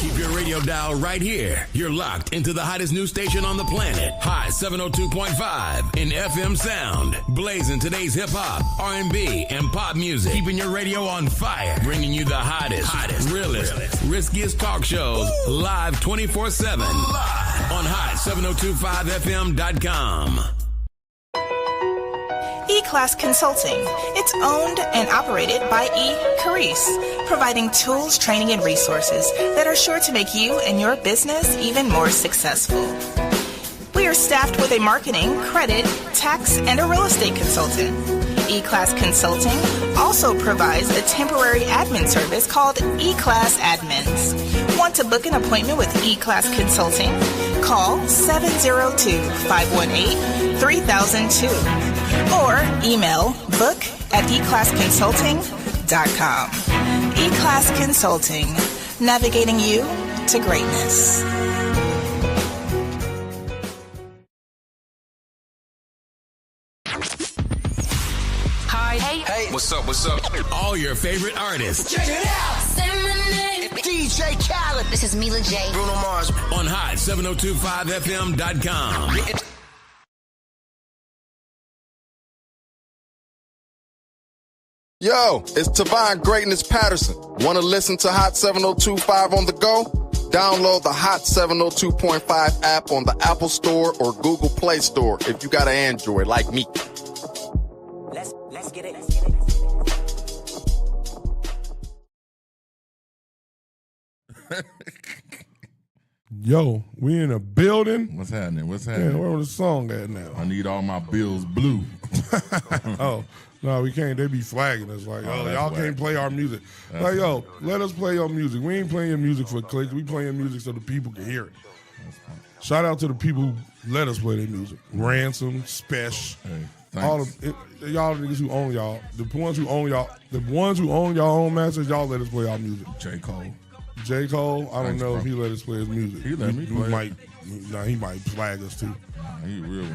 Keep your radio dial right here. You're locked into the hottest news station on the planet. Hot 702.5 in FM sound. Blazing today's hip-hop, R&B, and pop music. Keeping your radio on fire. Bringing you the hottest, realest, riskiest talk shows live 24/7. Live on hot7025fm.com. E-Class Consulting. It's owned and operated by E-Carice, providing tools, training, and resources that are sure to make you and your business even more successful. We are staffed with a marketing, credit, tax, and a real estate consultant. E-Class Consulting also provides a temporary admin service called E-Class Admins. Want to book an appointment with E-Class Consulting? Call 702-518-3002 or email book@eclassconsulting.com. E-Class Consulting, navigating you to greatness. Hi. Hey. What's up? All your favorite artists. Check it out. Say my name. DJ Khaled. This is Mila J. Bruno Mars. On hot7025fm.com. Yo, it's Tavon Greatness Patterson. Want to listen to Hot 702.5 on the go? Download the Hot 702.5 app on the Apple Store or Google Play Store if you got an Android like me. Let's get it. Yo, we in a building. What's happening? Man, where was the song at now? I need all my bills blue. Oh, no, we can't. They be flagging us like, y'all can't play our music. Like, yo, let us play your music. We ain't playing your music for clicks. We playing music so the people can hear it. Shout out to the people who let us play their music. Ransom, Spesh, all of y'all niggas who own y'all. The ones who own y'all y'all own masters, y'all let us play our music. J. Cole, I don't know if he let us play his music. He let me play. He might flag us too. He real.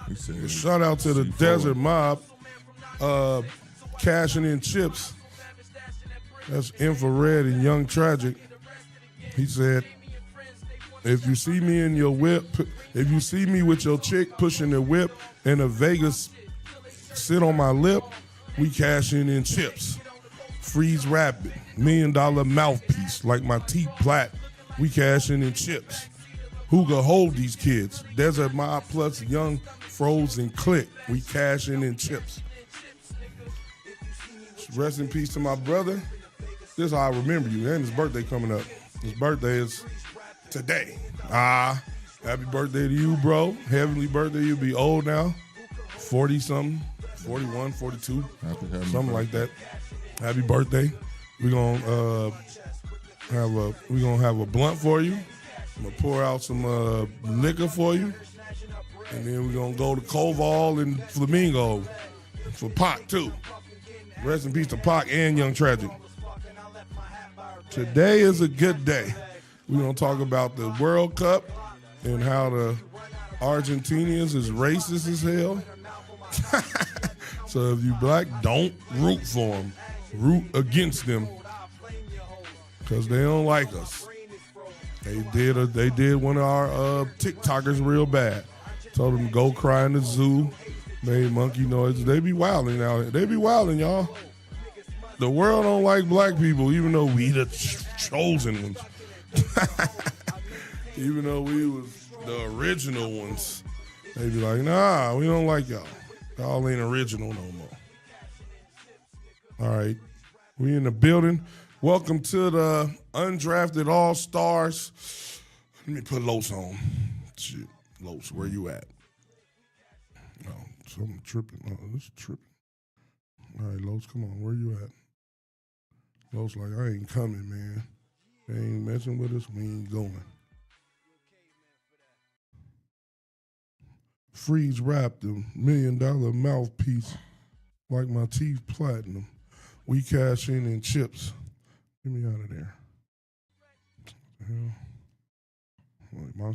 He said. Shout out to the Desert Mob, cashing in chips. That's Infrared and Young Tragic. He said, if you see me in your whip, if you see me with your chick pushing the whip and a Vegas sit on my lip, we cashing in chips. Freeze Rapid, $1 million mouthpiece, like my teeth plat, we cashing in chips. Who can hold these kids? Desert Mob plus Young Frozen Click, we cashing in chips. Rest in peace to my brother. This is how I remember you, and his birthday coming up. His birthday is today. Happy birthday to you, bro. Heavenly birthday, you'll be old now. 40-something, 41, 42, something like that. Happy birthday. We're gonna have a blunt for you. I'm gonna pour out some liquor for you. And then we're gonna go to Koval and Flamingo for Pac too. Rest in peace to Pac and Young Tragic. Today is a good day. We're gonna talk about the World Cup and how the Argentinians is racist as hell. So if you black, don't root for them. Root against them because they don't like us. They did one of our TikTokers real bad. Told them to go cry in the zoo. Made monkey noises. They be wilding out. They be wilding, y'all. The world don't like black people, even though we the chosen ones. Even though we was the original ones. They be like, nah, we don't like y'all. Y'all ain't original no more. All right, we in the building. Welcome to the Undrafted Allstars. Let me put Los on. Shit, Los, where you at? No, something tripping. Oh, this is tripping. All right, Los, come on, where you at? Los like, I ain't coming, man. They ain't messing with us. We ain't going. Freeze wrapped them, $1 million mouthpiece, like my teeth platinum. We cash in chips. Get me out of there. What the hell? Like my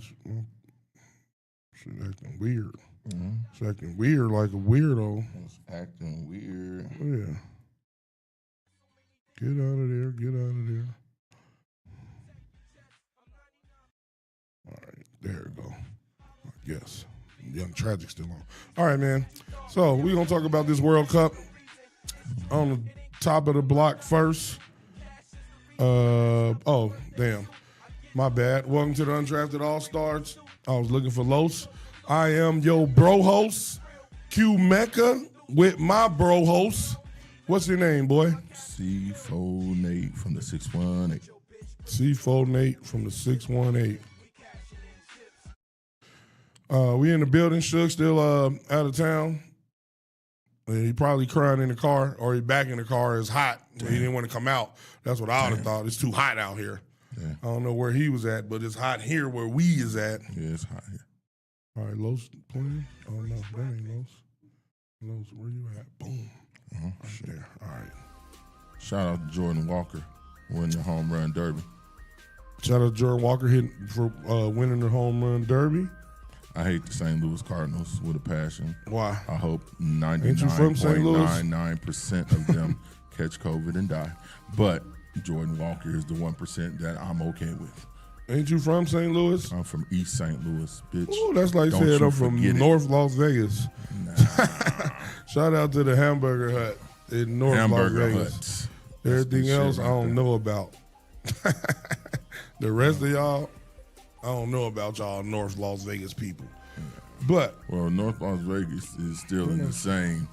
shit acting weird. Mm-hmm. It's acting weird like a weirdo. It's acting weird. Yeah. Get out of there. Get out of there. There we go. Yes. Young Tragic still on. All right, man. So we're going to talk about this World Cup. On the top of the block first. Oh, damn. My bad. Welcome to the Undrafted Allstars. I was looking for Los. I am your bro host, Q Mecca, with my bro host. What's your name, boy? C4 Nate from the 618. C4 Nate from the 618. We in the building. Suge still out of town. And he probably crying in the car, or he back in the car. It's hot. He didn't want to come out. That's what I would have thought. It's too hot out here. Yeah. I don't know where he was at, but it's hot here where we is at. Yeah, it's hot here. All right, Los playing? Oh, no, that ain't Los. Los, where you at? Boom. Right there. All right. Shout out to Jordan Walker winning the home run derby. Shout out to Jordan Walker for winning the home run derby. I hate the St. Louis Cardinals with a passion. Why? I hope Ain't you from St. Louis? 99.99% of them catch COVID and die. But Jordan Walker is the 1% that I'm okay with. Ain't you from St. Louis? I'm from East St. Louis, bitch. Ooh, that's like Don't saying you I'm from forget it. North Las Vegas. Nah. Shout out to the Hamburger Hut in North Hamburger Las Vegas. Huts. Everything That's the else shit I right don't there. know about. The rest of y'all, I don't know about y'all North Las Vegas people. But Well, North Las Vegas is still in the same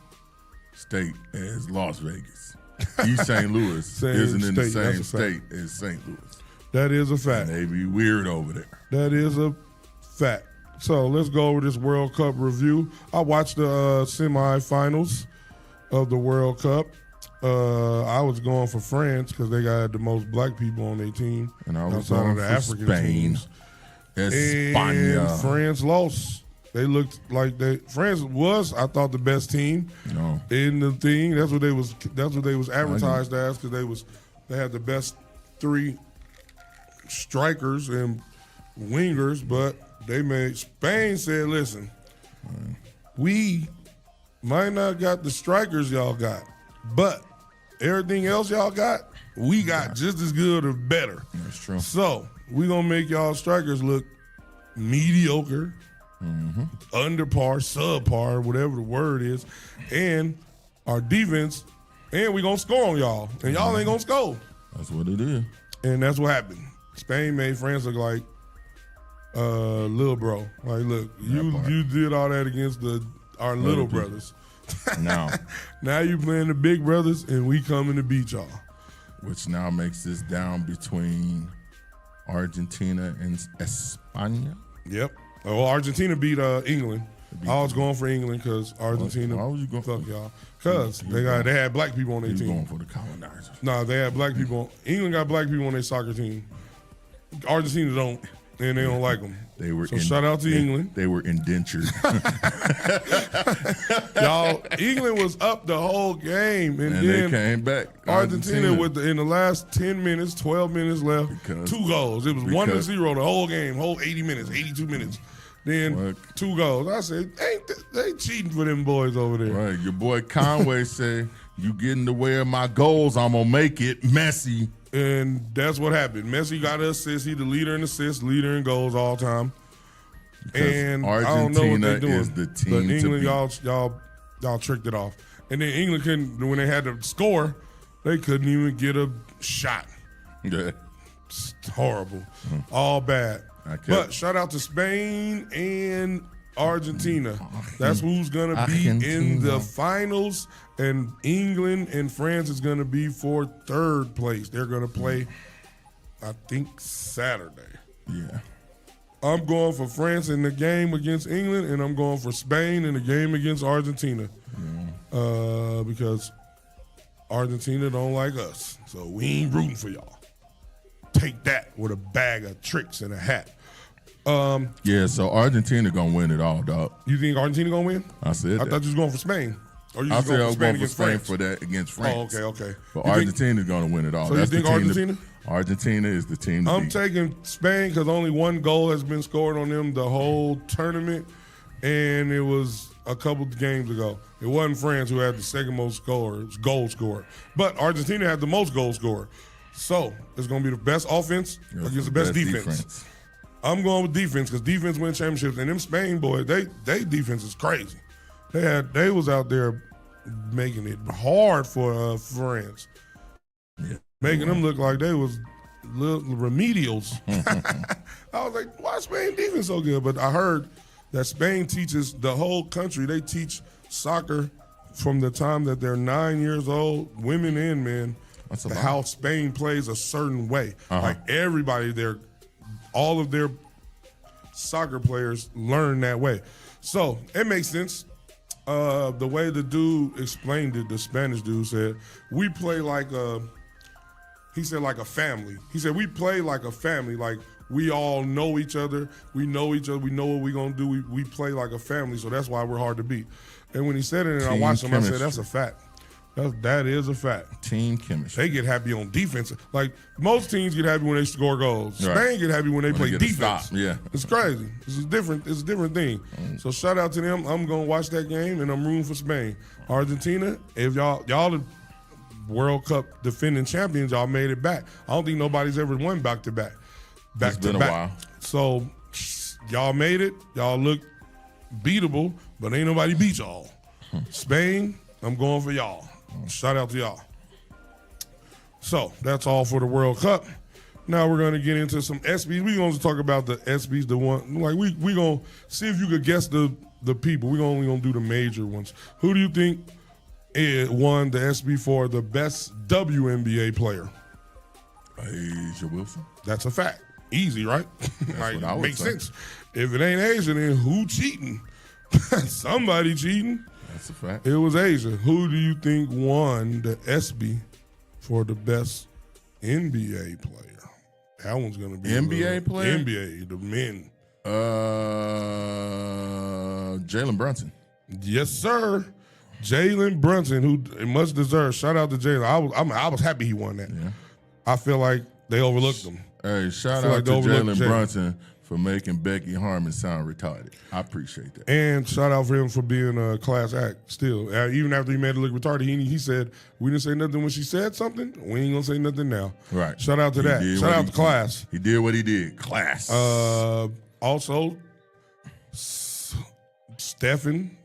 state as Las Vegas. East St. Louis Same isn't in the state, that's same a state fact. as St. Louis. that is a fact. And they be weird over there. That is a fact. So let's go over this World Cup review. I watched the semifinals of the World Cup. I was going for France because they got the most black people on their team. And I was outside going of the for African Spain. teams. And España. France lost. They looked like France was, I thought, the best team No. in the thing. That's what they was advertised as, because they had the best three strikers and wingers, but Spain said, listen, we might not got the strikers y'all got, but everything else y'all got, we got just as good or better. That's true. So we gonna make y'all strikers look mediocre, under par, subpar, whatever the word is, and our defense, and we gonna score on y'all, and y'all ain't gonna score. That's what it is. And that's what happened. Spain made France look like little bro. Like, look, you did all that against our little people. brothers. Now, Now you playing the big brothers, and we coming to beat y'all. which now makes this down between Argentina and España. Yep. Well, Argentina beat England. I was going for England because Argentina. Why was you going? Fuck y'all. Because they had black people on their You team. going for the colonizers? No, they had black people. England got black people on their soccer team. Argentina don't, and they don't like them. They were. So shout out to England. They were indentured. Y'all, England was up the whole game, and And then they came back. Argentina in the last 10 minutes, 12 minutes left, Because- 2 goals. It was 1-0 the whole game, whole 80 minutes, 82 minutes. Then What? 2 goals. I said, they cheating for them boys over there. Right. Your boy Conway said, "You get in the way of my goals, I'm gonna make it messy." And that's what happened. Messi got an assist. He the leader in assists, leader in goals all time. And I don't know what they're Argentina doing. is the team but to England, beat. y'all tricked it off. And then England couldn't, when they had to score, they couldn't even get a shot. Yeah. It's horrible. All bad. But shout out to Spain and Argentina. That's who's going to be in the Argentina. finals. And England and France is going to be for 3rd place. They're going to play, I think, Saturday. Yeah. I'm going for France in the game against England, and I'm going for Spain in the game against Argentina. Because Argentina don't like us. So we ain't rooting for y'all. Take that with a bag of tricks and a hat. Yeah. So Argentina gonna win it all, dog. You think Argentina gonna win? I said I that. thought you was going for Spain. Or you I was said I was going for against Spain France? for that against France. Oh, okay. But You think- Argentina's gonna win it all. So you That's the think team Argentina? Argentina is the team to I'm beat. taking Spain because only 1 goal has been scored on them the whole tournament, and it was a couple games ago. It wasn't France who had the second most goal scorer, but Argentina had the most goal scorer. So it's going to be the best offense against the best defense. I'm going with defense because defense wins championships. And them Spain boys, they defense is crazy. They was out there making it hard for France, making them look like they was little remedials. I was like, why Spain defense so good? But I heard that Spain teaches the whole country. They teach soccer from the time that they're 9 years old, women and men, how Spain plays a certain way. Like everybody there, all of their soccer players learn that way. So it makes sense. The way the dude explained it, the Spanish dude said, we play like like a family. He said, we play like a family. Like we all know each other. We know each other. We know what we're going to do. We play like a family. So that's why we're hard to beat. And when he said it and I watched him, I said, that's a fact. That is a fact. Team chemistry. They get happy on defense. Like most teams get happy when they score goals. Right. Spain get happy when they play defense. Yeah, it's crazy. It's a different thing. So shout out to them. I'm gonna watch that game and I'm rooting for Spain. Argentina, if y'all the World Cup defending champions, y'all made it back. I don't think nobody's ever won back to back. It's been a while. So y'all made it. Y'all look beatable, but ain't nobody beat y'all. Spain, I'm going for y'all. Shout out to y'all. So that's all for the World Cup. Now we're going to get into some ESPYs. We're going to talk about the ESPYs, the one like we going to see if you could guess the people. We're only going to do the major ones. Who do you think won the ESPY for the best WNBA player? Asia Wilson. That's a fact. Easy, right? That's what I would makes say. sense. If it ain't Asia, then who cheating? Somebody cheating. That's a fact. It was Asia. Who do you think won the ESPY for the best NBA player? That one's going to be NBA player? NBA, the men. Jalen Brunson. Yes, sir. Jalen Brunson, who much deserved. Shout out to Jalen. I was happy he won that. Yeah. I feel like they overlooked him. Hey, shout out to Jalen Brunson for making Becky Harmon sound retarded. I appreciate that. And shout out for him for being a class act still. Even after he made it look retarded, he said, we didn't say nothing when she said something. We ain't going to say nothing now. Right. Shout out to that. Shout out to class. He did what he did. Class. Also, Stephen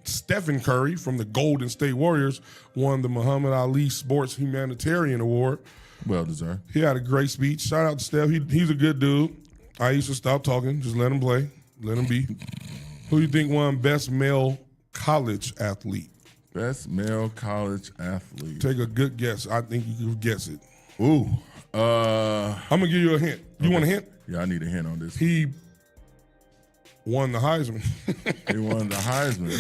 Curry from the Golden State Warriors won the Muhammad Ali Sports Humanitarian Award. Well deserved. He had a great speech. Shout out to Steph. He's a good dude. I used to stop talking. Just let him play. Let him be. Who do you think won best male college athlete? Best male college athlete. Take a good guess. I think you can guess it. Ooh. I'm going to give you a hint. You want a hint? Yeah, I need a hint on this. He won the Heisman. He won the Heisman.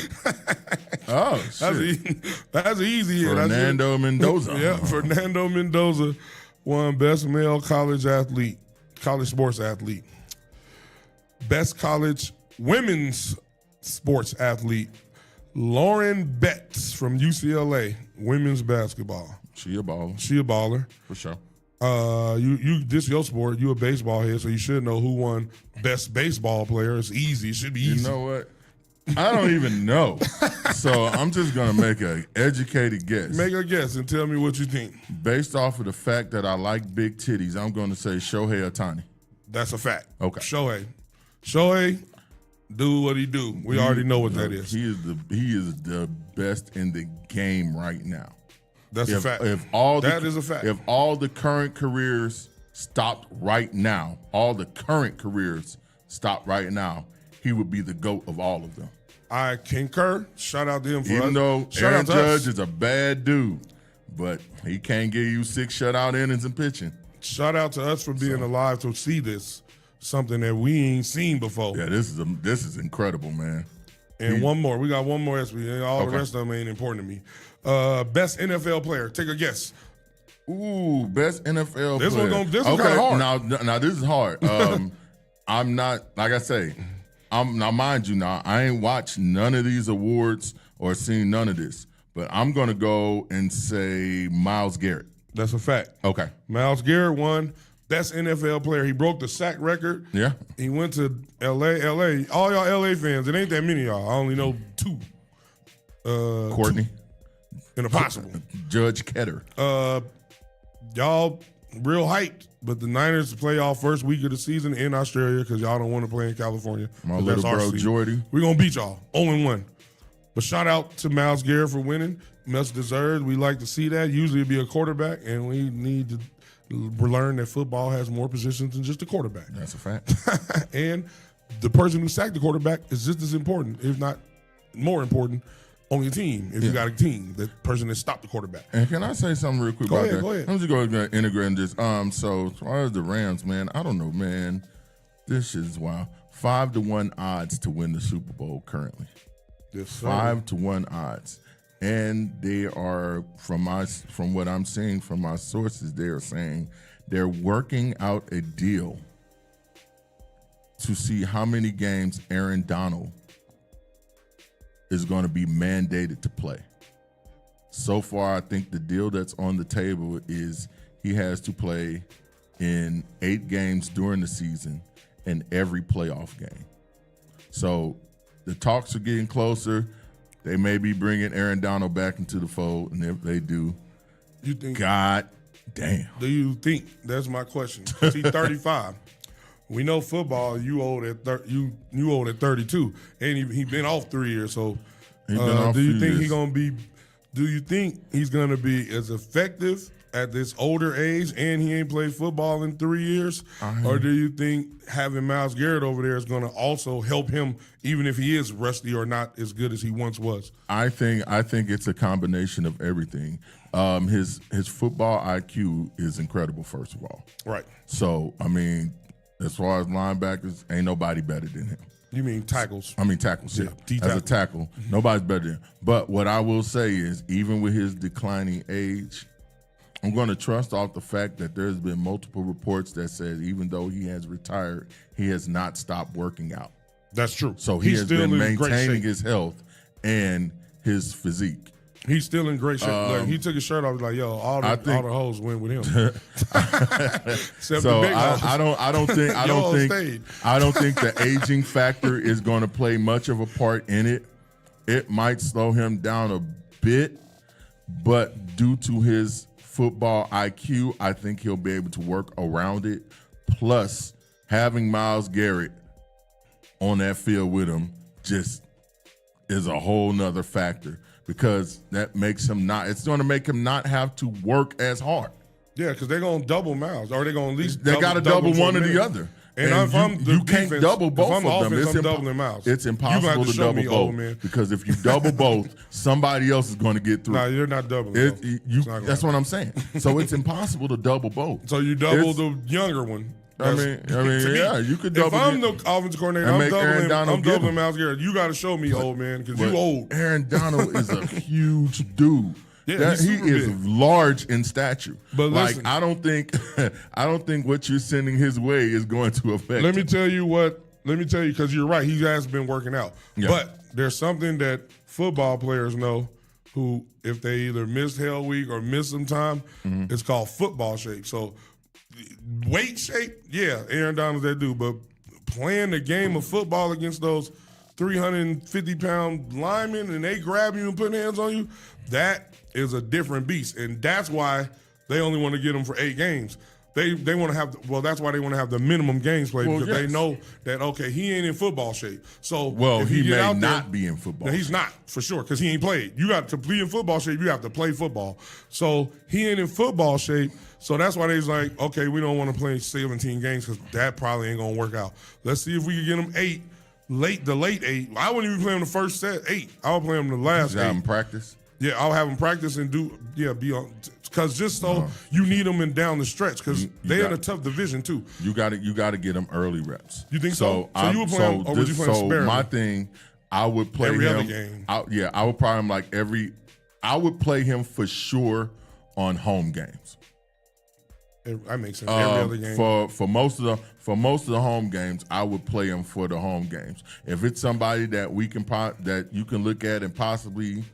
Oh, shit. That's an easy hint. Fernando Mendoza. Yeah, Fernando Mendoza won best male college sports athlete. Best college women's sports athlete, Lauren Betts from UCLA, women's basketball. She a baller. She a baller. For sure. This your sport. You a baseball head, so you should know who won best baseball player. It's easy. It should be easy. You know what? I don't even know. So I'm just going to make an educated guess. Make a guess and tell me what you think. Based off of the fact that I like big titties, I'm going to say Shohei Ohtani. That's a fact. Okay. Shohei, do what he do. We already know what that is. He is the best in the game right now. That's a fact. That is a fact. If all the current careers stopped right now, he would be the GOAT of all of them. I concur. Shout out to him for Even though Aaron Judge is a bad dude, but he can't give you 6 shutout innings and pitching. Shout out to us for being alive to see this, something that we ain't seen before. Yeah, this is incredible, man. And one more. We got one more SB. All the rest of them ain't important to me. Best NFL player. Take a guess. Ooh, best NFL this player. This one kind of hard. Now this is hard. I'm not, like I say, now mind you, I ain't watched none of these awards or seen none of this, but I'm going to go and say Myles Garrett. That's a fact. Okay. Myles Garrett won best NFL player. He broke the sack record. Yeah. He went to L.A. All y'all L.A. fans, it ain't that many of y'all. I only know 2. Courtney. And a possible. Judge Ketter. Y'all real hyped But the Niners play off first week of the season in Australia because y'all don't want to play in California. My little bro, Jordy. We're going to beat y'all 0-1. But shout out to Myles Garrett for winning. Much deserved. We like to see that. Usually it'd be a quarterback, and we need to learn that football has more positions than just a quarterback. That's a fact. And the person who sacked the quarterback is just as important, if not more important, on your team. If you got a team, the person that stopped the quarterback. And can I say something real quick about that? Go ahead. I'm just going to integrate in this. So as far as the Rams, man, I don't know, man. This is wild. 5-1 odds to win the Super Bowl currently. Yes, sir. 5-1 odds. And they are, from what I'm seeing from my sources, they are saying they're working out a deal to see how many games Aaron Donald is going to be mandated to play. So far, I think the deal that's on the table is he has to play in 8 games during the season and every playoff game. So the talks are getting closer. They may be bringing Aaron Donald back into the fold, and if they do, you think? God damn. Do you think? That's my question. He's 35. We know football. You old at you old at 32, and he been off 3 years. So, do you think Do you think he's gonna be as effective at this older age, and he ain't played football in 3 years, or do you think having Myles Garrett over there is gonna also help him, even if he is rusty or not as good as he once was? I think it's a combination of everything. His football IQ is incredible. First of all, right. So I mean, as far as linebackers, ain't nobody better than him. You mean tackles? I mean tackles, yeah. As a tackle, nobody's better than him. But what I will say is, even with his declining age, I'm going to trust off the fact that there's been multiple reports that said even though he has retired, he has not stopped working out. That's true. So he has been maintaining his health and his physique. He's still in great shape. Like, he took his shirt off. Like, yo, all the hoes went with him. So I don't think the aging factor is going to play much of a part in it. It might slow him down a bit, but due to his football IQ, I think he'll be able to work around it. Plus, having Myles Garrett on that field with him just is a whole nother factor. Because that makes him it's going to make him not have to work as hard. Yeah, because they're going to double Myles, or they're going to at least got to double one or the other. And you can't double both of them. I'm doubling Myles. It's impossible to double both. Because if you double both, somebody else is going to get through. No, you're not doubling. That's what I'm saying. So it's impossible to double both. So you double the younger one. I mean, yeah, you could double. If I'm the offensive coordinator, I'm doubling Myles Garrett. You got to show me, old man, because you old. Aaron Donald is a huge dude. Yeah, he is large in stature. But listen, I don't think what you're sending his way is going to affect. Let me tell you, because you're right. He has been working out. Yeah. But there's something that football players know. Who, if they either miss Hell Week or miss some time, it's called football shape. So. Weight shape, yeah, Aaron Donald's that dude, but playing the game of football against those 350-pound linemen and they grab you and put hands on you, that is a different beast. And that's why they only want to get him for 8 games. They want to have, that's why they want to have the minimum games played because they know that, okay, he ain't in football shape. So he may not be in football shape. He's not, for sure, because he ain't played. You got to be in football shape, you have to play football. So he ain't in football shape. So that's why they's like, okay, we don't want to play 17 games because that probably ain't going to work out. Let's see if we can get him 8, the late 8. I wouldn't even play him the first set, 8. I would play him the last 8. Have him practice? Yeah, I'll have him practice and be on, because just so you need them in down the stretch because they're in a tough division too. You got to get them early reps. You think so? So you would play him, or would you play him sparingly? My thing, I would play every him. Other game. I would play him I would play him for sure on home games. That makes sense. Every other game. For most of the home games, I would play him for the home games. If it's somebody that that you can look at and possibly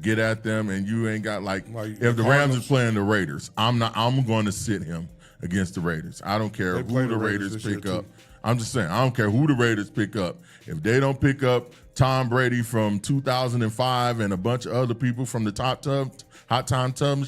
get at them, and you ain't got if the Rams are playing the Raiders, I'm going to sit him against the Raiders. I don't care who the Raiders pick up. I'm just saying, I don't care who the Raiders pick up. If they don't pick up Tom Brady from 2005 and a bunch of other people from the Hot Tub Time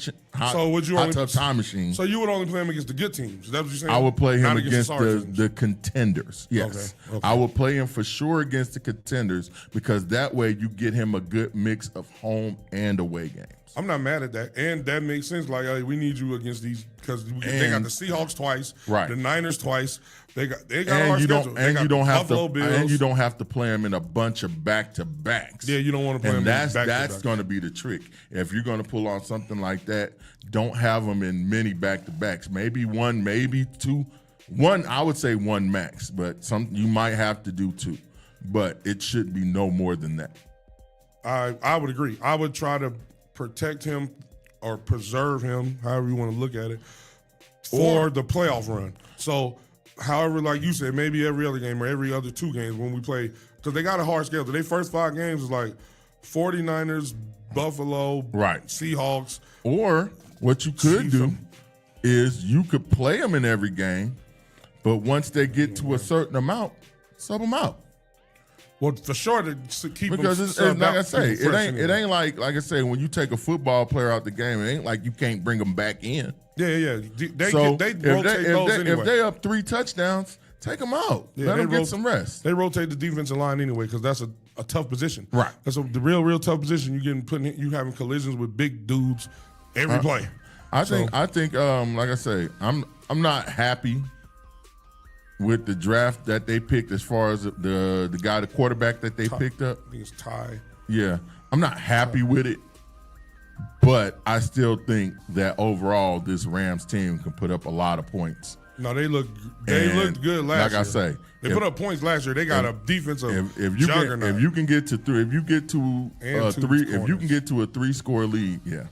Machine. So you would only play him against the good teams? Is that what you're saying? I would play him Not against the contenders. Yes. Okay. I would play him for sure against the contenders because that way you get him a good mix of home and away games. I'm not mad at that. And that makes sense. Like, hey, we need you against these because they got the Seahawks twice, right? The Niners twice. They got a hard schedule. And you don't have Buffalo to Bills. and you don't have to play them in a bunch of back-to-backs. Yeah, you don't want to play them back-to-backs. That's going to be the trick. If you're going to pull on something like that, don't have them in many back-to-backs. Maybe one, maybe two. One, I would say one max, but you might have to do two. But it should be no more than that. I would agree. I would try to protect him or preserve him, however you want to look at it, for the playoff run. So, however, like you said, maybe every other game or every other 2 games when we play, because they got a hard schedule. Their first 5 games is like 49ers, Buffalo, right, Seahawks. Or what you could do is you could play them in every game, but once they get to a certain amount, sub them out. Well, for sure to keep because them it's like I say, it ain't like I say when you take a football player out the game, it ain't like you can't bring them back in. Yeah. They rotate those anyway. If they up 3 touchdowns, take them out. Yeah, let them get some rest. They rotate the defensive line anyway because that's a tough position. Right. That's the real tough position. You having collisions with big dudes every play. I think like I say, I'm not happy with the draft that they picked as far as the quarterback that they picked up. I think it's Ty. Yeah. I'm not happy with it, but I still think that overall this Rams team can put up a lot of points. No, they looked good last year. Like I say, they put up points last year. They got a defensive juggernaut. If you can get to a 3-score lead, yeah.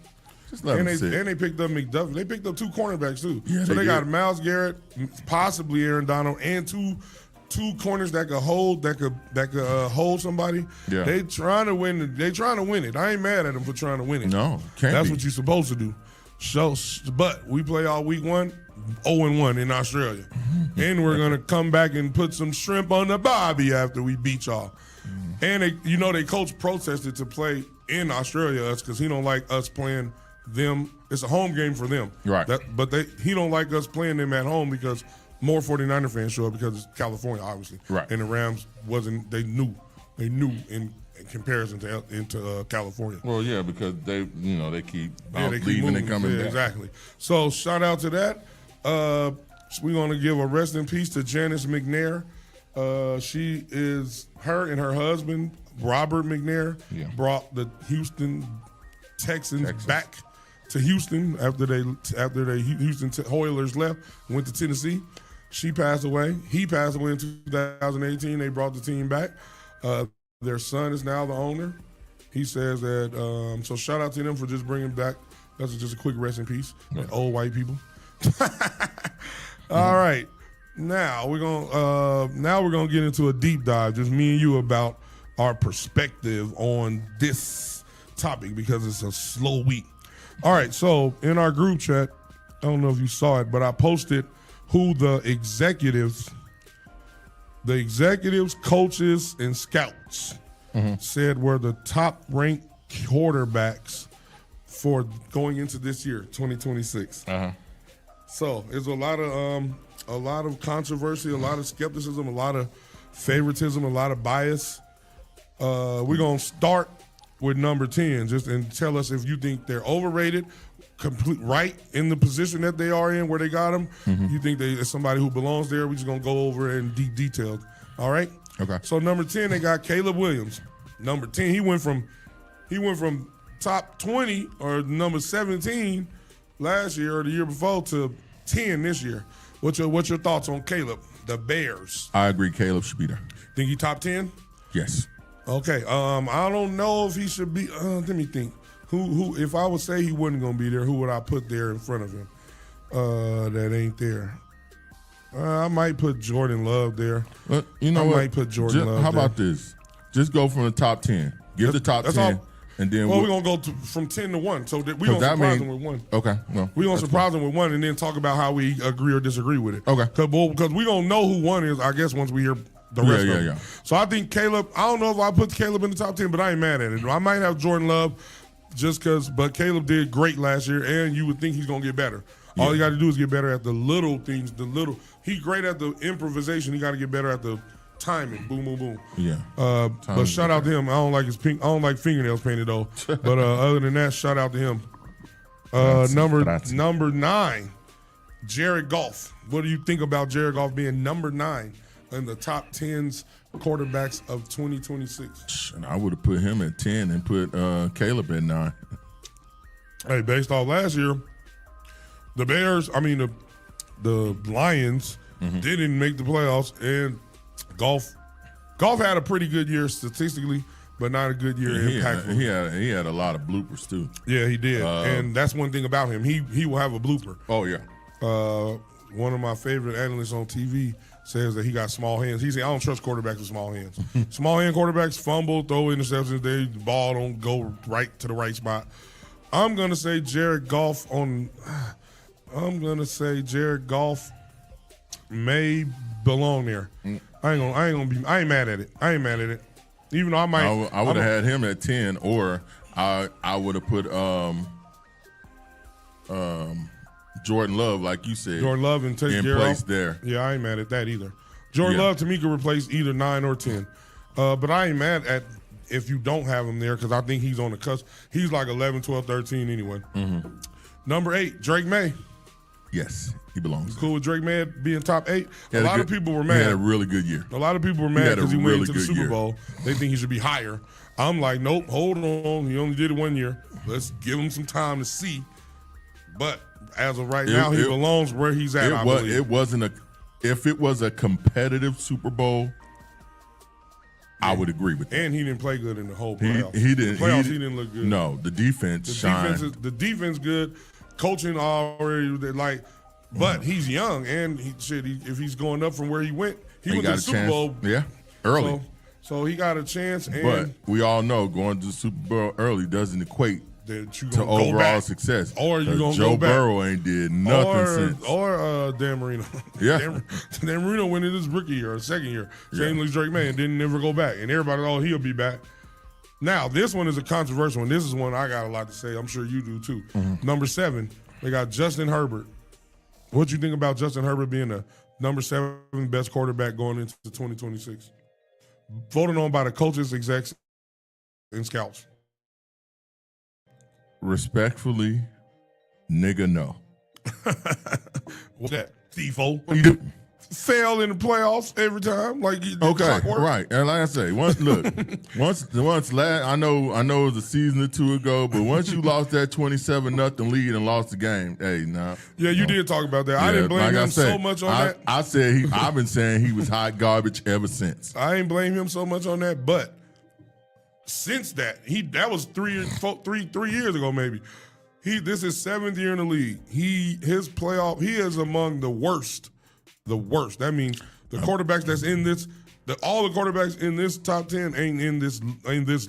Just let them sit. And they picked up McDuffie. They picked up 2 cornerbacks too. Yeah, so they got Myles Garrett, possibly Aaron Donald, and two corners that could hold somebody. Yeah. They trying to win it. I ain't mad at them for trying to win it. No, that's what you're supposed to do. But we play all week 1, 0-1 in Australia, and we're gonna come back and put some shrimp on the barbie after we beat y'all. And they coach protested to play in Australia because he don't like us playing them. It's a home game for them, right? He don't like us playing them at home because more 49er fans show up because it's California, obviously, right? And the Rams wasn't. They knew in comparison to California. Well, yeah, because they keep leaving and coming back. Exactly. So shout out to that. We're gonna give a rest in peace to Janice McNair. Her and her husband Robert McNair brought the Houston Texans back to Houston after they Houston Oilers left and went to Tennessee. She passed away. He passed away in 2018. They brought the team back. Their son is now the owner. He says that. So shout out to them for just bringing back. That's just a quick rest in peace. Like old white people. All right. Now we're gonna get into a deep dive, just me and you, about our perspective on this topic because it's a slow week. All right, so in our group chat, I don't know if you saw it, but I posted who the executives, coaches, and scouts said were the top-ranked quarterbacks for going into this year, 2026. So there's a lot of controversy, a lot of skepticism, a lot of favoritism, a lot of bias. We're going to start with number 10 and tell us if you think they're overrated, right in the position that they are in, where they got them. You think there's somebody who belongs there. We're just going to go over it in deep detail. All right? Okay. So number 10, they got Caleb Williams. Number 10, he went from top 20 or number 17 last year or the year before to 10 this year. What's your thoughts on Caleb, the Bears? I agree. Caleb should be there. Think he top 10? Yes. Okay. I don't know if he should be. Let me think. Who? If I would say he wasn't going to be there, who would I put there in front of him? That ain't there. I might put Jordan Love there. You know I what? might put Jordan Love. How there. about this? Just go from the top 10. Give the top 10. And then we're gonna go from 10 to 1. So we're gonna surprise them with one. Okay. Well, we're gonna surprise them with one, and then talk about how we agree or disagree with it. Okay. Because we gonna know who one is, I guess, once we hear the rest of them. Yeah. So I think Caleb. I don't know if I put Caleb in the top 10, but I ain't mad at it. I might have Jordan Love, just because. But Caleb did great last year, and you would think he's gonna get better. All you got to do is get better at the little things. He's great at the improvisation. He got to get better at the timing. Boom, boom, boom. Yeah. But shout out to him. I don't like his pink. I don't like fingernails painted though. But other than that, shout out to him. Number 9, Jared Goff. What do you think about Jared Goff being number 9 in the top 10s quarterbacks of 2026? I would have put him at 10 and put Caleb at 9. Hey, based off last year, the Bears, the Lions didn't make the playoffs, and Goff had a pretty good year statistically, but not a good year impactful. He had a lot of bloopers too. Yeah, he did, and that's one thing about him. He will have a blooper. Oh yeah. One of my favorite analysts on TV says that he got small hands. He said, I don't trust quarterbacks with small hands. Small hand quarterbacks fumble, throw interceptions. The ball don't go right to the right spot. I'm gonna say Jared Goff may belong there. I ain't mad at it. Even though I would have had him at 10, or I would have put Jordan Love, like you said, and take in place there. Yeah, I ain't mad at that either. Jordan Love to me could replace either 9 or 10. But I ain't mad at if you don't have him there, because I think he's on the cusp. He's like 11, 12, 13 anyway. Number 8, Drake May. Yes, he belongs. You cool with Drake May being top 8? A lot of people were mad. He had a really good year. A lot of people were mad because he went into the Super Bowl. They think he should be higher. I'm like, nope, hold on. He only did it 1 year. Let's give him some time to see. But as of right now, he belongs where he's at, I believe. If it was a competitive Super Bowl, I would agree with that. And he didn't play good in the whole playoffs. He didn't. He didn't look good. No, the defense shined. The defense good. Coaching already but he's young, and if he's going up from where he went to the Super Bowl. Yeah, early. So he got a chance. But we all know going to the Super Bowl early doesn't equate to overall success. Or you gonna Joe go back. Burrow ain't did nothing since. Or Dan Marino. Yeah. Dan Marino went in his rookie year or second year. Same as Drake May, and didn't never go back. And everybody, he'll be back. Now, this one is a controversial one. This is one I got a lot to say. I'm sure you do too. Number 7, they got Justin Herbert. What you think about Justin Herbert being the number 7 best quarterback going into 2026? Voted on by the coaches, execs, and scouts. Respectfully, nigga, no. What's that? Defo. What do you do? Fail in the playoffs every time. Right. And like I say, once I know it was a season or two ago, but once you lost that 27-0 lead and lost the game, Yeah, you did talk about that. Yeah, I didn't blame him so much on that. I've been saying he was hot garbage ever since. I ain't blame him so much on that, but since that was 3 years ago maybe. This is 7th year in the league. He is among the worst. The worst. That means the quarterbacks that's in this, all the quarterbacks in this top 10 ain't in this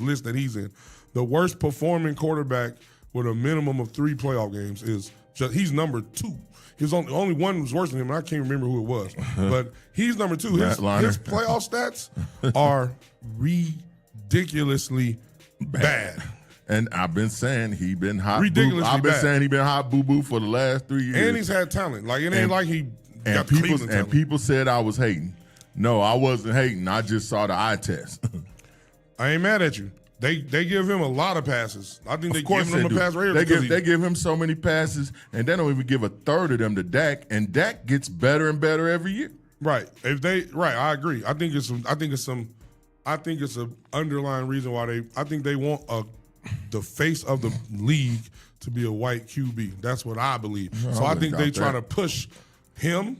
list that he's in. The worst performing quarterback with a minimum of 3 playoff games he's number 2. His only one was worse than him, and I can't remember who it was. But he's number 2. His playoff stats are ridiculously bad. And I've been saying he been hot. Ridiculously I've been bad. saying he been hot boo-boo for the last 3 years. And he's had talent. It ain't like he got Cleveland talent. People said I was hating. No, I wasn't hating. I just saw the eye test. I ain't mad at you. They give him a lot of passes. I think they give him a pass right here. They give him so many passes, and they don't even give a third of them to Dak, and Dak gets better and better every year. Right. I agree. I think it's an underlying reason why they want the face of the league to be a white QB. That's what I believe. So I think they try to push him,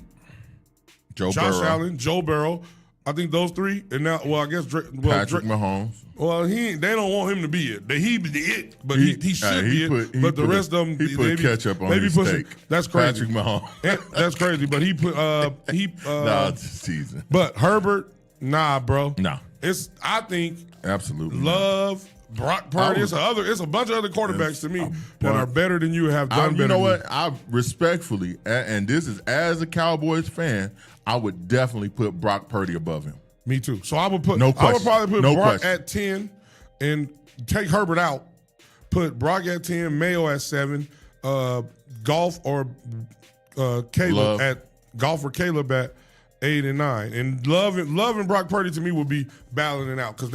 Josh Allen, Joe Burrow. I think those 3, and now, I guess Patrick Mahomes. Well, they don't want him to be it. He be it, but he should be it. But the rest of them, he put ketchup on his steak. That's crazy. Patrick Mahomes. That's crazy. But he put nah, it's season. But Herbert, nah, bro. No. I think absolutely Love, Brock Purdy. It's a bunch of other quarterbacks to me that are better than you have done better. You know what? I respectfully, and this is as a Cowboys fan, I would definitely put Brock Purdy above him. Me too. So I would put. No question. I would probably put No Brock question. at 10 and take Herbert out. Put Brock at 10, Mayo at 7, Golf or Caleb Caleb at 8 and 9. And Love and Brock Purdy to me would be balancing out because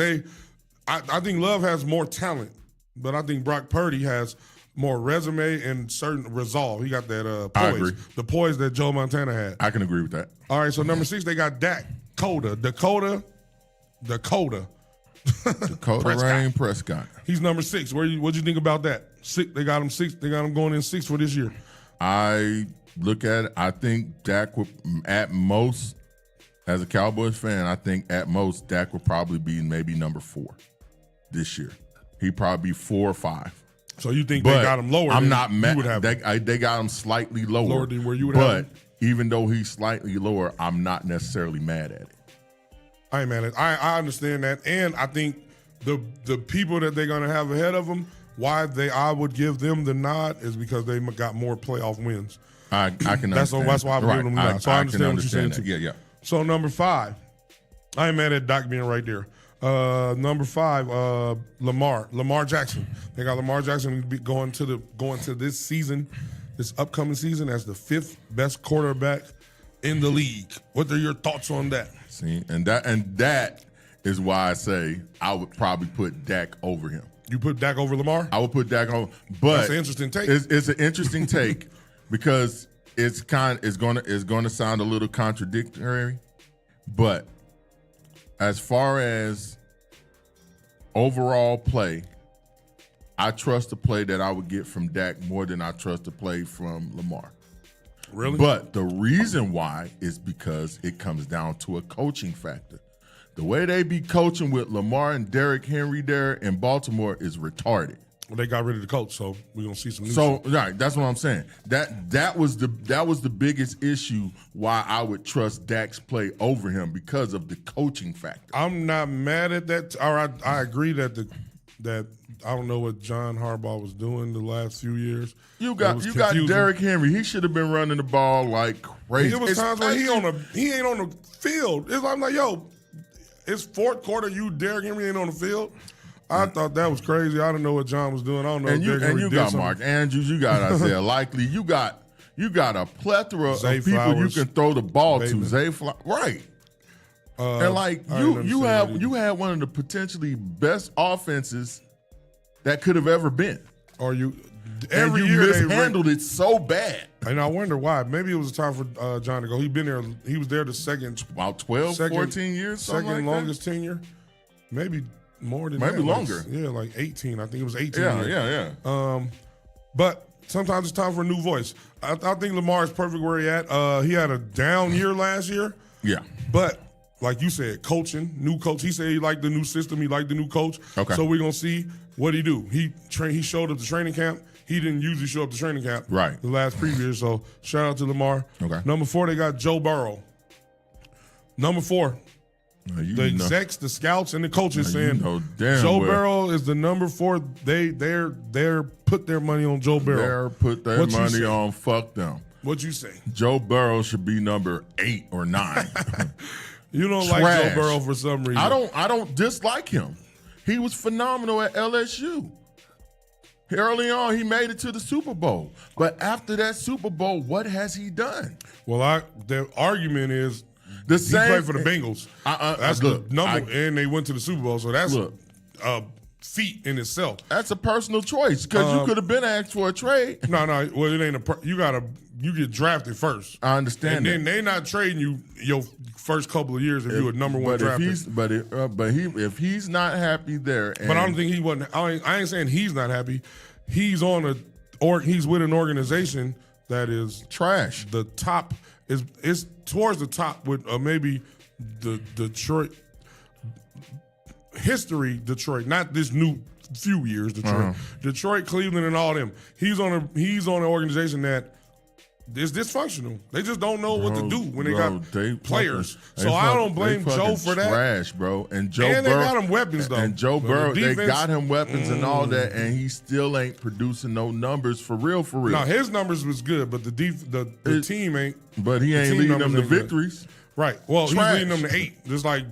I think Love has more talent, but I think Brock Purdy has more resume and certain resolve. He got that poise. I agree. The poise that Joe Montana had. I can agree with that. All right, so number 6, they got Dakota Rain Prescott. He's number 6. What'd you think about that? 6. They got him 6. They got him going in 6 for this year. I look at it. I think Dak would, at most, as a Cowboys fan, I think at most Dak would probably be maybe number 4 this year. He'd probably be 4 or 5. So you think they got him lower? I'm not mad. They got him slightly lower than where you would have him. But even though he's slightly lower, I'm not necessarily mad at it. I ain't mad at it. I understand that, and I think the people that they're gonna have ahead of them, I would give them the nod is because they got more playoff wins. I can understand. That's why I'm giving them the nod. So I understand what you're saying too. Yeah. So number 5, I ain't mad at Doc being right there. Number 5, Lamar Jackson. They got Lamar Jackson going to this season, this upcoming season as the 5th best quarterback in the league. What are your thoughts on that? See, and that is why I say I would probably put Dak over him. You put Dak over Lamar? I would put Dak over, but that's an interesting take. It's an interesting take because it's going to sound a little contradictory, but as far as overall play, I trust the play that I would get from Dak more than I trust the play from Lamar. Really? But the reason why is because it comes down to a coaching factor. The way they be coaching with Lamar and Derrick Henry there in Baltimore is retarded. Well, they got rid of the coach, so we're gonna see some new shit. Right, that's what I'm saying. That was the biggest issue why I would trust Dak's play over him because of the coaching factor. I'm not mad at that. All right, I agree that I don't know what John Harbaugh was doing the last few years. You got Derrick Henry. He should have been running the ball like crazy. It was times where he ain't on the field. I'm like, yo, it's fourth quarter. Derrick Henry ain't on the field. I thought that was crazy. I don't know what John was doing. I don't know. And you got Mark Andrews. You got Isaiah Likely. You got a plethora of people Flowers, you can throw the ball Bateman. To. Zay Flowers, right? And like you had one of the potentially best offenses that could have ever been. Or you every year mishandled it so bad. And I wonder why. Maybe it was time for John to go. He was there the second about 12, 14 years, second longest tenure. Maybe more than maybe that. longer. Like 18. I think it was 18. Yeah. But sometimes it's time for a new voice. I think Lamar is perfect where he at. He had a down year last year. Yeah. But like you said, coaching, new coach. He said he liked the new system. He liked the new coach. Okay. So we're going to see what he do. He showed up to training camp. He didn't usually show up to training camp right the last previous. So shout out to Lamar. Okay. Number 4, they got Joe Burrow. Number 4. The execs, the scouts, and the coaches saying Joe Burrow is the number 4. They're put their money on Joe Burrow. They're put their money on fuck them. What you say? Joe Burrow should be number 8 or 9. You don't like Joe Burrow for some reason. I don't dislike him. He was phenomenal at LSU. Early on, he made it to the Super Bowl. But after that Super Bowl, what has he done? Well, the argument is he played for the Bengals. That's the number, and they went to the Super Bowl. So that's a feat in itself. That's a personal choice because you could have been asked for a trade. No. Well, it ain't you get drafted first. I understand. And then they not trading you your first couple of years if you were number 1 drafted. If he's not happy there, but I don't think he wasn't. I ain't saying he's not happy. He's he's with an organization that is trash. The top is towards the top with maybe the Detroit history. Detroit, not this new few years. Detroit, Detroit, Cleveland, and all them. He's on an organization that It's dysfunctional. They just don't know what to do when they got players. So I don't blame Joe for that. Trash, bro. And Joe and Burrow, they got him weapons though. And Joe Burrow, they got him weapons and all that, and he still ain't producing no numbers for real. No, his numbers was good, but the team ain't. But he ain't leading them to victories. Right. Well, he's leading them to 8. Just like,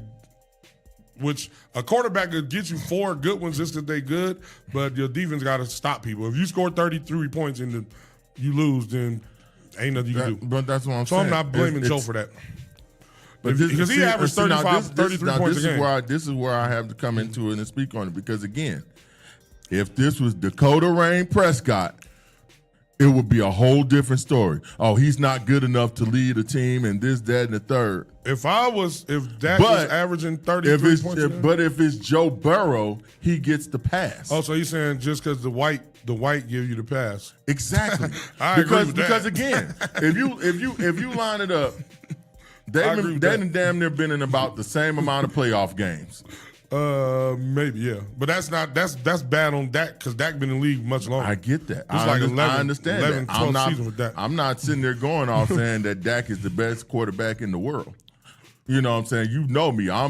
which a quarterback could get you 4 good ones just because they good, but your defense got to stop people. If you score 33 points and you lose, then ain't nothing you can do. But that's what I'm saying. So I'm not blaming Joe for that. Because he averaged 33 points a game. This is where I have to come into it and speak on it. Because, again, if this was Dakota Rain Prescott, it would be a whole different story. Oh, he's not good enough to lead a team and this, that, and the third. If Dak was averaging 33 points but if it's Joe Burrow, he gets the pass. Oh, so you're saying just because the white give you the pass? Exactly. because again, if you line it up, they've damn near been in about the same amount of playoff games. Maybe, yeah. But that's bad on Dak because Dak been in the league much longer. I get that. I understand 11, that. 12 seasons with Dak. I'm not sitting there going off saying that Dak is the best quarterback in the world. You know what I'm saying? You know me. I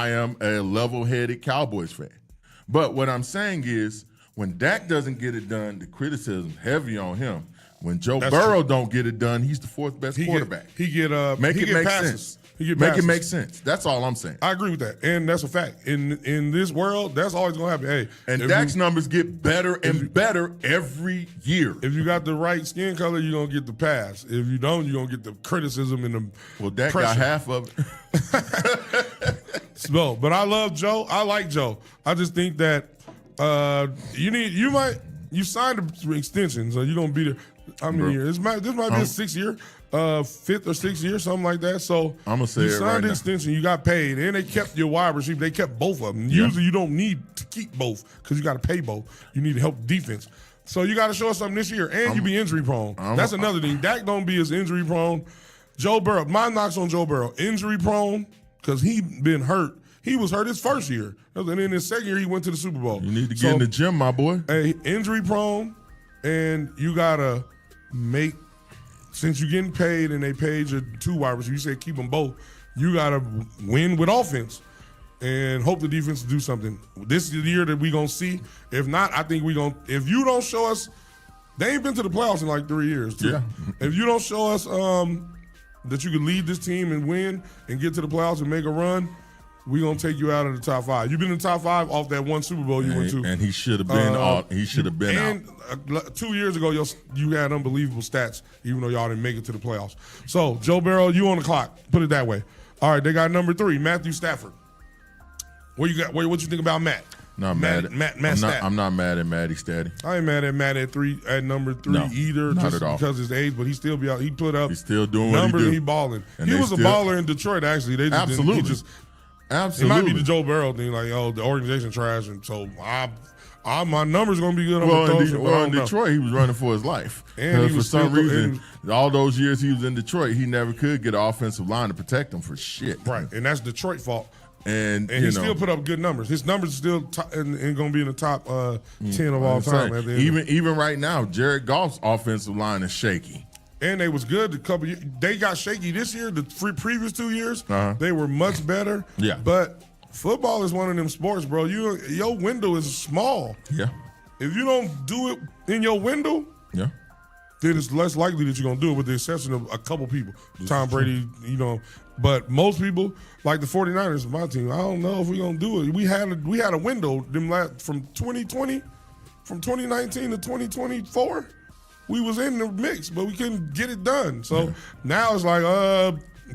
am a level-headed Cowboys fan. But what I'm saying is when Dak doesn't get it done, the criticism heavy on him. When Joe Burrow don't get it done, he's the 4th best quarterback. Make it make sense. Make it make sense. That's all I'm saying. I agree with that, and that's a fact. In this world, that's always gonna happen. Hey, and Dak's numbers get better and better every year. If you got the right skin color, you're gonna get the pass. If you don't, you're gonna get the criticism and the Dak pressure. got half of it. No, but I love Joe. I like Joe. I just think that you signed an extension, so you're gonna be there. How many years? This might be a 6th year. 5th or 6th year, something like that. So I'm gonna say you signed the extension, you got paid, and they kept your wide receiver. They kept both of them. Usually, you don't need to keep both because you got to pay both. You need to help defense. So you got to show us something this year, and you be injury prone. That's another thing. Dak don't be as injury prone. Joe Burrow. My knocks on Joe Burrow. Injury prone because he been hurt. He was hurt his first year, and then his second year he went to the Super Bowl. You need to get in the gym, my boy. Hey, injury prone, and you gotta make. Since you're getting paid and they paid your 2 wide receivers, you said keep them both, you got to win with offense and hope the defense do something. This is the year that we're going to see. If not, I think we're going to – if you don't show us – they ain't been to the playoffs in like 3 years. Too. Yeah. If you don't show us that you can lead this team and win and get to the playoffs and make a run, we're going to take you out of the top 5. You've been in the top 5 off that one Super Bowl you went to. And he should have been out. He should have been out. 2 years ago, you had unbelievable stats, even though y'all didn't make it to the playoffs. So, Joe Burrow, you on the clock. Put it that way. All right, they got number 3, Matthew Stafford. What you think about Matt? I'm not mad at Matty Statty. I ain't mad at Matt at number 3 either, not just at all. because his age, but he still be out. He put up. He's still doing numbers what he do. And he balling. And he was a baller in Detroit. Actually, they just absolutely. It might be the Joe Burrow thing, like, oh, the organization trash, and so my numbers gonna be good. In Detroit, he was running for his life. And for some reason, all those years he was in Detroit, he never could get an offensive line to protect him for shit. Right, and that's Detroit's fault. And he still put up good numbers. His numbers still going to be in the top 10 of all time. At the end even right now, Jared Goff's offensive line is shaky. And they was good a couple years. They got shaky this year. The previous 2 years, they were much better. Yeah. But football is one of them sports, bro. Your window is small. Yeah. If you don't do it in your window, then it's less likely that you're going to do it, with the exception of a couple people. Tom Brady, But most people, like the 49ers, my team, I don't know if we're going to do it. We had a window from 2020, from 2019 to 2024. We was in the mix, but we couldn't get it done. So now it's like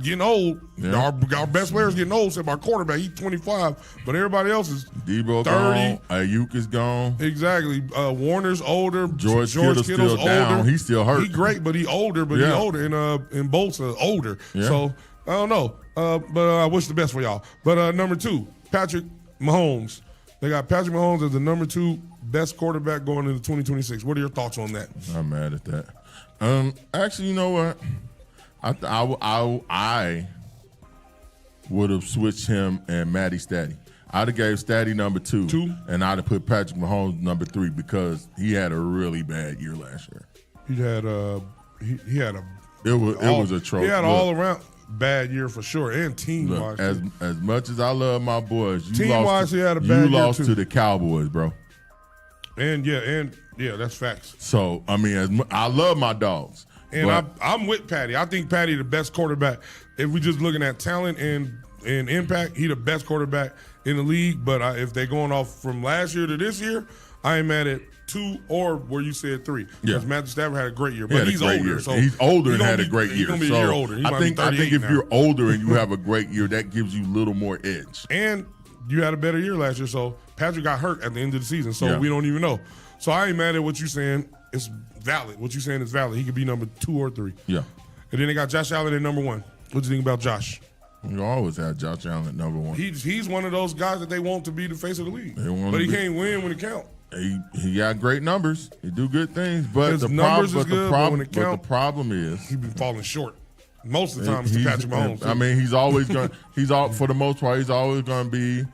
getting old. Yeah. Our best players getting old. Except our quarterback, he's 25, but everybody else is Debo 30. Gone. Ayuk is gone. Exactly. Warner's older. George Kittle's still down. Older. He's still hurt. He's great, but he's older. But he's older. And Bolt's older. Yeah. So I don't know. But I wish the best for y'all. But number 2, Patrick Mahomes. They got Patrick Mahomes as the number 2 best quarterback going into 2026. What are your thoughts on that? I'm mad at that. Actually, you know what? I would have switched him and Matty Statty. I'd have gave Statty number 2, and I'd have put Patrick Mahomes number 3 because he had a really bad year last year. he had a. It was a trophy. He had all around bad year for sure, and team-wise. As much as I love my boys, team-wise, he had a bad year, you lost too. to the Cowboys, bro. And that's facts. So, I mean, I love my dogs. And I'm with Patty. I think Patty the best quarterback. If we just looking at talent and impact, he the best quarterback in the league. But if they're going off from last year to this year, I am mad at 2 or where you said 3. Because Matthew Stafford had a great year. But he's older. So he's older and had a great year. He's going to be a year older. I think if you're older and you have a great year, that gives you a little more edge. And you had a better year last year. So Patrick got hurt at the end of the season. So we don't even know. So I ain't mad at what you're saying. It's valid. What you're saying is valid. He could be number 2 or 3. Yeah. And then they got Josh Allen at number 1. What do you think about Josh? You always have Josh Allen at number 1. He's one of those guys that they want to be the face of the league. But he can't win when it counts. He got great numbers. He do good things, but the problem is he been falling short most of the time. To Patrick Mahomes. I mean, he's always going. For the most part, he's always going to be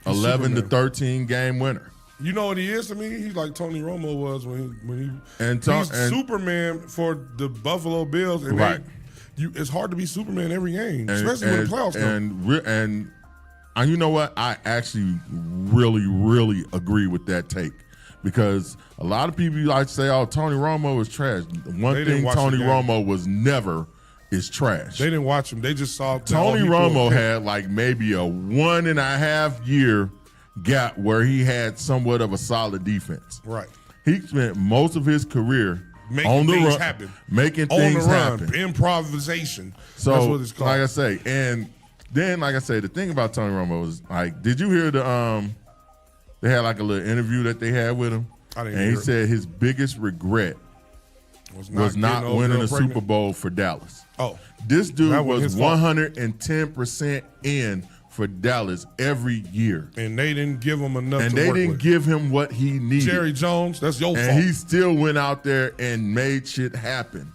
11 to 13 game winner. You know what he is to me? He's like Tony Romo was when he's Superman for the Buffalo Bills. And it's hard to be Superman every game, especially when the playoffs come. And you know what? I actually really, really agree with that take because a lot of people like to say, "Oh, Tony Romo is trash." One thing Tony Romo was never is trash. They didn't watch him. They just saw Tony Romo had like maybe a 1.5 year gap where he had somewhat of a solid defense. Right. He spent most of his career making things happen. Improvisation. So, that's what it's called. Like I say, and then, like I say, the thing about Tony Romo is, like, did you hear they had like a little interview that they had with him? I didn't hear it. He said his biggest regret was not winning a Super Bowl for Dallas. Oh. This dude was 110% in for Dallas every year. And they didn't give him enough and to they work didn't with. give him what he needed. Jerry Jones, that's your fault. And he still went out there and made shit happen.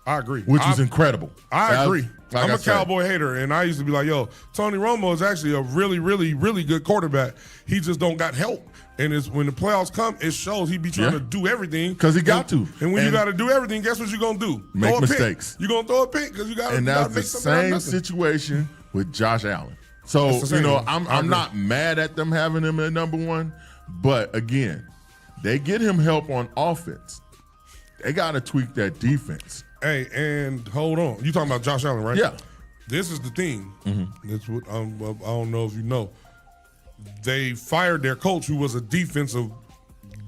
I agree. Which was incredible. I agree. Like I'm a Cowboy hater, and I used to be like, yo, Tony Romo is actually a really, really, really good quarterback. He just don't got help. And it's when the playoffs come, it shows he be trying to do everything. Because he got to. And when you got to do everything, guess what you're going to do? Make mistakes. You're going to throw a pick because you got to make something out of nothing. And that's the same situation with Josh Allen. So, you know, I'm not mad at them having him at number 1. But, again, they get him help on offense. They got to tweak that defense. Hey, and hold on. You talking about Josh Allen, right? Yeah. This is the thing. That's what I don't know if you know. They fired their coach, who was a defensive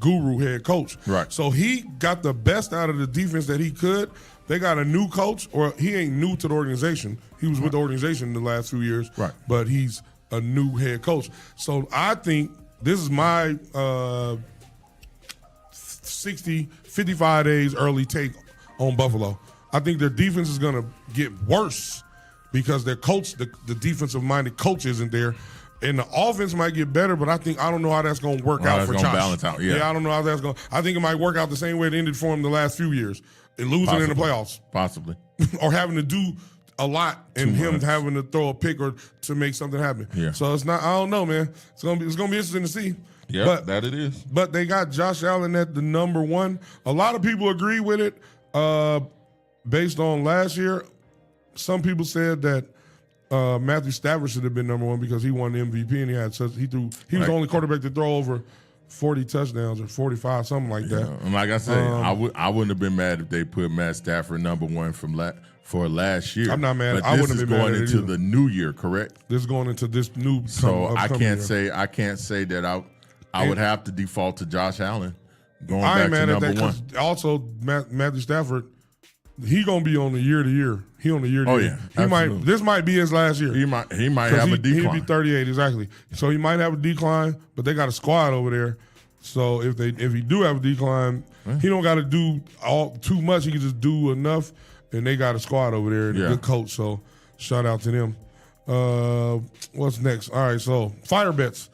guru head coach. Right. So he got the best out of the defense that he could. They got a new coach, or he ain't new to the organization. He was with the organization the last few years. Right. But he's a new head coach. So I think this is my 55 days early take on Buffalo. I think their defense is going to get worse because their coach, the defensive-minded coach isn't there. And the offense might get better, but I don't know how that's going to work out for Josh. Balance out, yeah. I don't know how that's going to. I think it might work out the same way it ended for him the last few years, and losing in the playoffs. Possibly. Or having to do a lot and him having to throw a pick or to make something happen. Yeah. So it's not, I don't know, man. It's gonna be interesting to see. Yeah, that it is. But they got Josh Allen at the number 1. A lot of people agree with it based on last year. Some people said that Matthew Stafford should have been number 1 because he won the MVP and he was the only quarterback to throw over 40 touchdowns or 45, something like that. And like I said, I wouldn't have been mad if they put Matt Stafford number 1 for last year. I'm not mad. But I this wouldn't is have been going mad at into either. the new year, correct? This is going into this new. So I can't say that I would have to default to Josh Allen going back to number 1. Also, Matthew Stafford, he gonna be on the year to year. He on the year to year. Yeah, This might be his last year. He might have a decline. He'll be 38 exactly. So he might have a decline, but they got a squad over there. So if he do have a decline, he don't got to do too much. He can just do enough, and they got a squad over there and a good coach. So shout out to them. What's next? All right, so fire bets.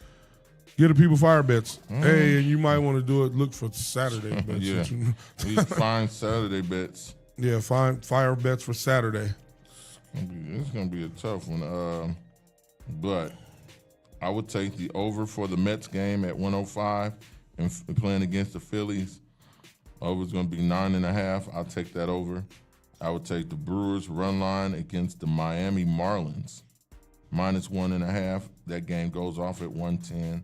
Get the people fire bets. Hey, you might want to do it. Look for Saturday bets. Yeah, these fine Saturday bets. Yeah, fire bets for Saturday. It's gonna be a tough one. But I would take the over for the Mets game at 105 and playing against the Phillies. Over's going to be 9.5. I'll take that over. I would take the Brewers run line against the Miami Marlins. -1.5. That game goes off at 110.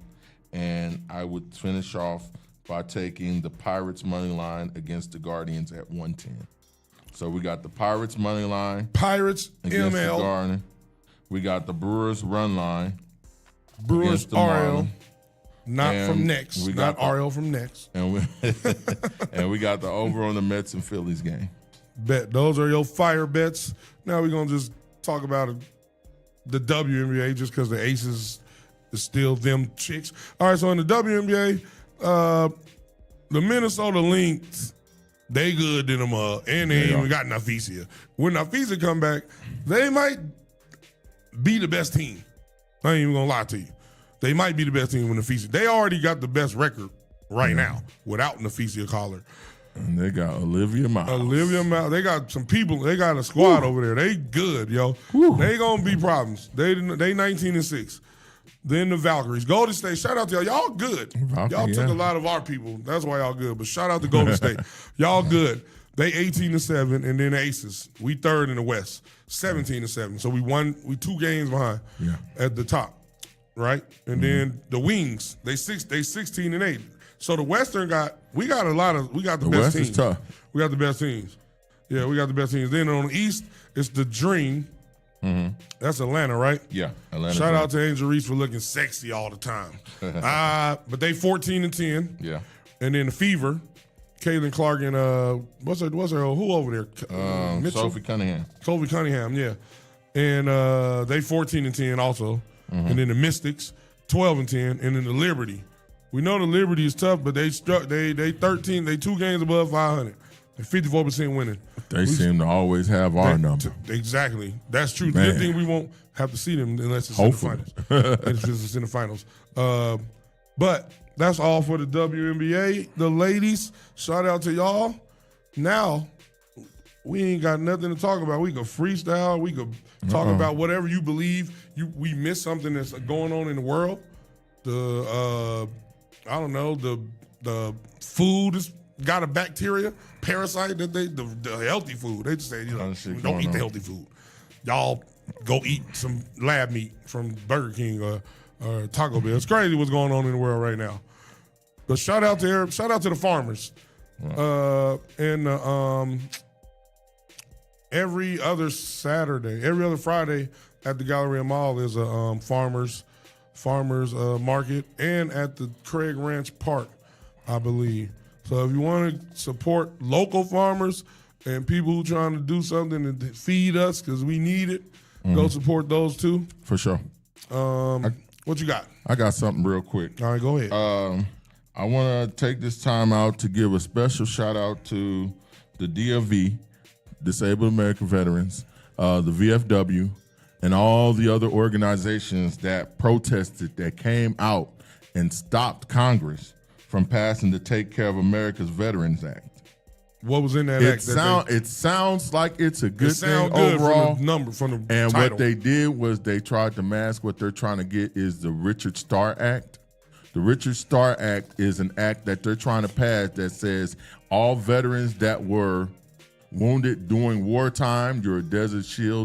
And I would finish off by taking the Pirates money line against the Guardians at 110. So we got the Pirates money line. Pirates, against ML. the Guardians. We got the Brewers run line. Brewers, the RL. Marlins. Not And from next. we Not got RL from next. And we got the over on the Mets and Phillies game. Bet. Those are your fire bets. Now we're going to just talk about the WNBA just because the Aces is still them chicks. All right, so in the WNBA, the Minnesota Lynx, they good than them and they ain't even got Nafisa. When Nafisa come back, they might be the best team. I ain't even going to lie to you. They might be the best team with Nafisa. They already got the best record right now without Nafisa Collar. And they got Olivia Miles. They got some people. They got a squad over there. They good, yo. They gonna be problems. They 19-6. Then the Valkyries. Golden State, shout out to y'all. Y'all good. Y'all took a lot of our people. That's why y'all good. But shout out to Golden State. Y'all good. They 18-7, and then the Aces. We third in the West, 17-7. So we 2 games behind at the top. Right? And then the Wings, they 16-8. So the Western we got the best West teams. Is tough. We got the best teams. Yeah, we got the best teams. Then on the East, it's the Dream. That's Atlanta, right? Yeah, Atlanta. Shout out to Angel Reese for looking sexy all the time. But they 14-10. Yeah. And then the Fever, Caitlin Clark and what's her who over there? Mitchell? Sophie Cunningham. Sophie Cunningham, yeah. And they 14-10 also. And then the Mystics, 12-10, and then the Liberty. We know the Liberty is tough, but they 13, they 2 games above 500. They're 54% winning. They seem to always have our number. Exactly. That's true. Man. The good thing we won't have to see them unless it's in the finals. Unless it's in the finals. But that's all for the WNBA. The ladies, shout out to y'all. Now, we ain't got nothing to talk about. We could freestyle. We could talk about whatever you believe. We missed something that's going on in the world. I don't know, the food has got a bacteria, parasite that the healthy food. They just say, don't eat the healthy food. Y'all go eat some lab meat from Burger King or Taco Bell. It's crazy what's going on in the world right now. But shout out to the farmers. Every other Friday at the Galleria Mall is a farmers market, and at the Craig Ranch Park, I believe. So if you want to support local farmers and people who trying to do something to feed us because we need it, go support those too. For sure. What you got? I got something real quick. All right, go ahead. I want to take this time out to give a special shout out to the DFV, Disabled American Veterans, the VFW, and all the other organizations that protested, that came out and stopped Congress from passing the Take Care of America's Veterans Act. What was in that act? It sounds like it's a good thing good overall. From the and title. What they did was they tried to mask what they're trying to get is the Richard Starr Act. The Richard Starr Act is an act that they're trying to pass that says all veterans that were wounded during wartime, you're a Desert Shield,